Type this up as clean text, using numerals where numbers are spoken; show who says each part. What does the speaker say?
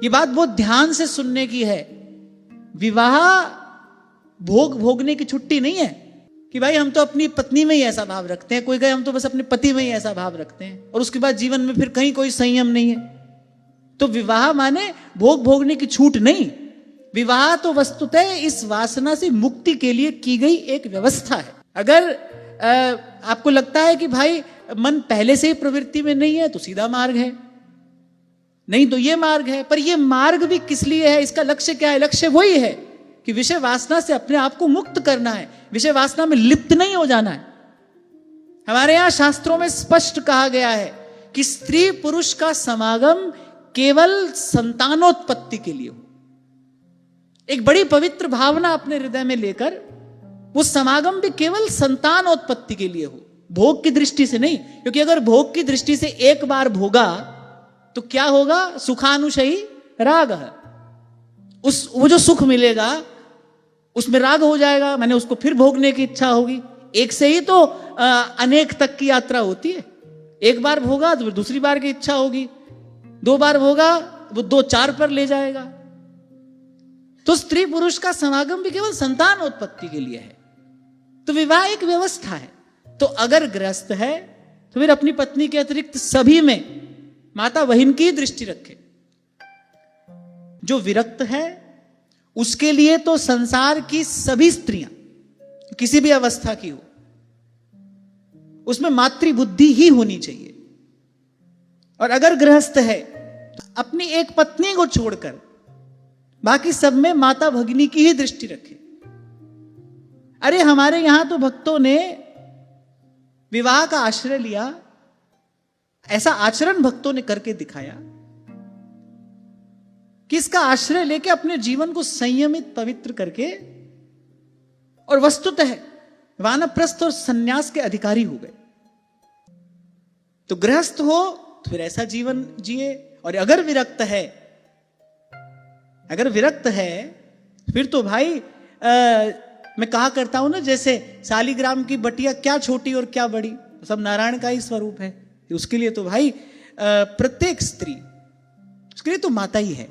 Speaker 1: ये बात बहुत ध्यान से सुनने की है। विवाह भोग भोगने की छुट्टी नहीं है कि भाई हम तो अपनी पत्नी में ही ऐसा भाव रखते हैं, कोई कहे हम तो बस अपने पति में ही ऐसा भाव रखते हैं और उसके बाद जीवन में फिर कहीं कोई संयम नहीं है। तो विवाह माने भोग भोगने की छूट नहीं, विवाह तो वस्तुतः इस वासना से मुक्ति के लिए की गई एक व्यवस्था है। अगर आपको लगता है कि भाई मन पहले से ही प्रवृत्ति में नहीं है तो सीधा मार्ग है, नहीं तो ये मार्ग है। पर ये मार्ग भी किस लिए है, इसका लक्ष्य क्या है? लक्ष्य वही है कि विषय वासना से अपने आप को मुक्त करना है, विषय वासना में लिप्त नहीं हो जाना है। हमारे यहां शास्त्रों में स्पष्ट कहा गया है कि स्त्री पुरुष का समागम केवल संतानोत्पत्ति के लिए हो। एक बड़ी पवित्र भावना अपने हृदय में लेकर वो समागम भी केवल संतानोत्पत्ति के लिए हो, भोग की दृष्टि से नहीं। क्योंकि अगर भोग की दृष्टि से एक बार भोगा तो क्या होगा? सुखानुशयी राग है, वो जो सुख मिलेगा उसमें राग हो जाएगा, मैंने उसको फिर भोगने की इच्छा होगी। एक से ही तो अनेक तक की यात्रा होती है। एक बार भोगा तो फिर दूसरी बार की इच्छा होगी, दो बार भोगा वो 2-4 पर ले जाएगा। तो स्त्री पुरुष का समागम भी केवल संतान उत्पत्ति के लिए है। तो विवाह एक व्यवस्था है। तो अगर गृहस्थ है तो फिर अपनी पत्नी के अतिरिक्त सभी में माता बहन की दृष्टि रखे। जो विरक्त है उसके लिए तो संसार की सभी स्त्रियां किसी भी अवस्था की हो उसमें मातृबुद्धि ही होनी चाहिए। और अगर गृहस्थ है तो अपनी एक पत्नी को छोड़कर बाकी सब में माता भगिनी की ही दृष्टि रखे। अरे हमारे यहां तो भक्तों ने विवाह का आश्रय लिया, ऐसा आचरण भक्तों ने करके दिखाया कि इसका आश्रय लेके अपने जीवन को संयमित पवित्र करके और वस्तुतः वानप्रस्थ और सन्यास के अधिकारी हो गए। तो गृहस्थ हो तो फिर ऐसा जीवन जिए। और अगर विरक्त है फिर तो भाई मैं कहा करता हूं ना, जैसे शालिग्राम की बटिया क्या छोटी और क्या बड़ी, सब नारायण का ही स्वरूप है। उसके लिए तो भाई प्रत्येक स्त्री उसके लिए तो माता ही है।